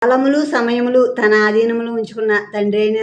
కాలములు సమయములు తన ఆధీనములో ఉంచుకున్న తండ్రి అయిన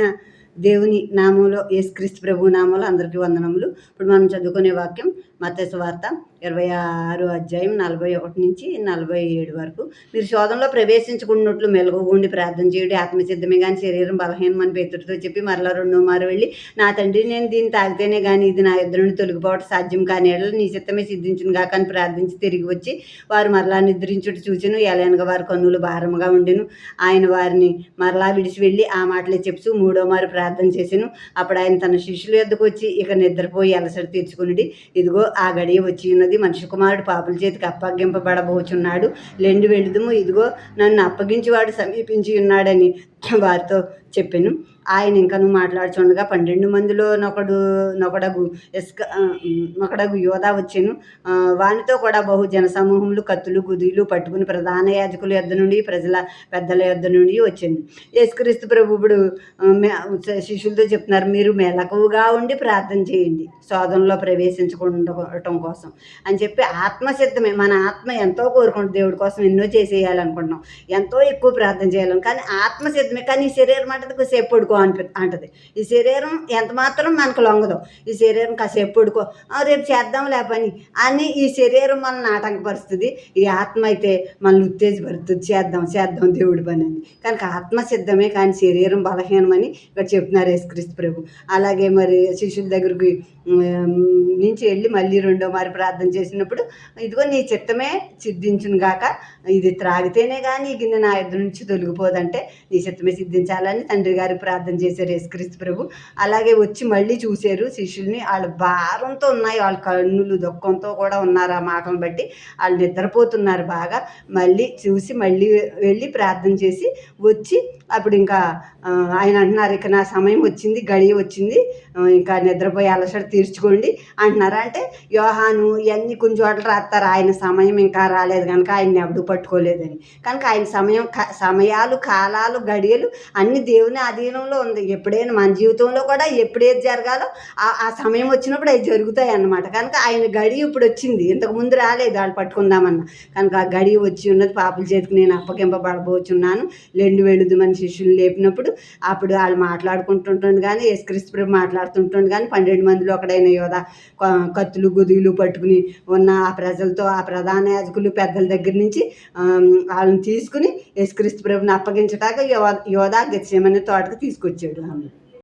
దేవుని నామంలో, యేసుక్రీస్తు ప్రభు నామంలో అందరికీ వందనములు. ఇప్పుడు మనం చదువుకునే వాక్యం మత్తయి సువార్త 26వ అధ్యాయం 41 నుంచి 47 వరకు. మీరు శోధనలో ప్రవేశించుకున్నట్లు మెలకువగుండి ప్రార్థన చేయుడి. ఆత్మసిద్ధమే కానీ శరీరం బలహీనమని పేతురుతో చెప్పి మరలా రెండో మారు వెళ్ళి, నా తండ్రి, నేను దీన్ని తాగితేనే కానీ ఇది నా యొద్ద నుండి తొలగిపోవడం సాధ్యం కాని ఎడల నీ చిత్తమే సిద్ధించును గాక అని ప్రార్థించి తిరిగి వచ్చి వారు మరలా నిద్రించుట చూచెను. ఎలయనగా వారి కన్నులు భారముగా ఉండెను. ఆయన వారిని మరలా విడిచి వెళ్ళి ఆ మాటలే చెప్తూ మూడో మారు ప్రార్థన చేసెను. అప్పుడు ఆయన తన శిష్యుల యొద్దకు వచ్చి, ఇక నిద్రపోయి అలసట తీర్చుకునుడి. ఇదిగో ఆ గడియ వచ్చి ఉన్నది. మనిషి కుమారుడు పాపుల చేతికి అప్పగింపబడబోచున్నాడు. లెండి వెళుదుము. ఇదిగో నన్ను అప్పగించి వాడు సమీపించి ఉన్నాడని వారితో చెప్పెను. ఆయన ఇంకను మాట్లాడుచుండగా 12 మందిలో నొకడగు యోధా వచ్చెను. వానితో కూడా బహు జనసమూహములు కత్తులు గుదిలు పట్టుకుని ప్రధాన యాజకుల యొద్ద నుండి పెద్దల యొద్ద నుండి వచ్చెను. యేసుక్రీస్తు ప్రభువుడు శిష్యులతో చెప్తున్నారు, మీరు మెలకువగా ఉండి ప్రార్థన చేయండి శోధనలో ప్రవేశించకుండటం కోసం అని చెప్పి. ఆత్మసిద్ధమే, మన ఆత్మ ఎంతో కోరుకుంటుంది దేవుడి కోసం, ఎన్నో చేసేయాలనుకుంటున్నాం, ఎంతో ఎక్కువ ప్రార్థన చేయాలని, కానీ ఆత్మసిద్ధమే. కానీ ఈ శరీరం అంటది కాసేపు పడుకో అంటది. ఈ శరీరం ఎంత మాత్రం మనకు లొంగదు. ఈ శరీరం కాసేపు పడుకో, రేపు చేద్దాం లేపని అని ఈ శరీరం మనల్ని ఆటంకపరుస్తుంది. ఈ ఆత్మ అయితే మనల్ని ఉత్తేజపరుస్తుంది, చేద్దాం దేవుడి పని అని. కనుక ఆత్మ సిద్ధమే కానీ శరీరం బలహీనమని ఇక్కడ చెప్తున్నారు యేసుక్రీస్తు ప్రభు. అలాగే మరి శిష్యుల దగ్గరికి నుంచి వెళ్ళి మళ్ళీ రెండో మారి ప్రార్థన చేసినప్పుడు, ఇదిగో నీ చిత్తమే సిద్ధించును గాక, ఇది త్రాగితేనే కానీ ఈ గిన్నె నా యొద్ద నుంచి తొలగిపోదంటే నీ చిత్తమే సిద్ధించాలని తండ్రి గారికి ప్రార్థన చేశారు యేసుక్రీస్తు ప్రభు. అలాగే వచ్చి మళ్ళీ చూశారు శిష్యుల్ని. వాళ్ళు భారంతో ఉన్నాయి, వాళ్ళ కన్నులు దుఃఖంతో కూడా ఉన్నారు. ఆ మాటలను బట్టి వాళ్ళు నిద్రపోతున్నారు బాగా. మళ్ళీ చూసి మళ్ళీ వెళ్ళి ప్రార్థన చేసి వచ్చి అప్పుడు ఇంకా ఆయన అంటున్నారు, ఇక నా సమయం వచ్చింది, గడియ వచ్చింది, ఇంకా నిద్రపోయి అలసట తీర్చుకోండి అంటున్నారు. అంటే యోహాను ఇవన్నీ కొన్ని చోట్ల రాస్తారు, ఆయన సమయం ఇంకా రాలేదు కనుక ఆయన్ని ఎవడూ పట్టుకోలేదని. కనుక ఆయన సమయాలు, కాలాలు, గడియలు అన్ని దేవుని అధీనంలో ఉంది. ఎప్పుడైనా మన జీవితంలో కూడా ఎప్పుడేది జరగాలో ఆ సమయం వచ్చినప్పుడు అవి జరుగుతాయి అన్నమాట. కనుక ఆయన గడియ ఇప్పుడు వచ్చింది, ఇంతకుముందు రాలేదు వాళ్ళు పట్టుకుందామన్నా. కనుక ఆ గడియ వచ్చి ఉన్నది. పాపుల చేతికి నేను అప్పగింపబడబోచున్నాను, లెండి వెళుదుమని శిష్యులు లేపినప్పుడు అప్పుడు వాళ్ళు మాట్లాడుకుంటుంటుంది. కానీ యేసుక్రీస్తు ప్రభు మాట్లాడుతుంటుంది. కానీ 12 మందిలో ఒకడైన యోధా కత్తులు గుదిలు పట్టుకుని ఉన్న ఆ ప్రజలతో, ఆ ప్రధాన యాజకులు పెద్దల దగ్గర నుంచి వాళ్ళని తీసుకుని యేసుక్రీస్తు ప్రభుని అప్పగించటాక యోధా గెత్సేమనే తోటకు తీసుకొచ్చాడు.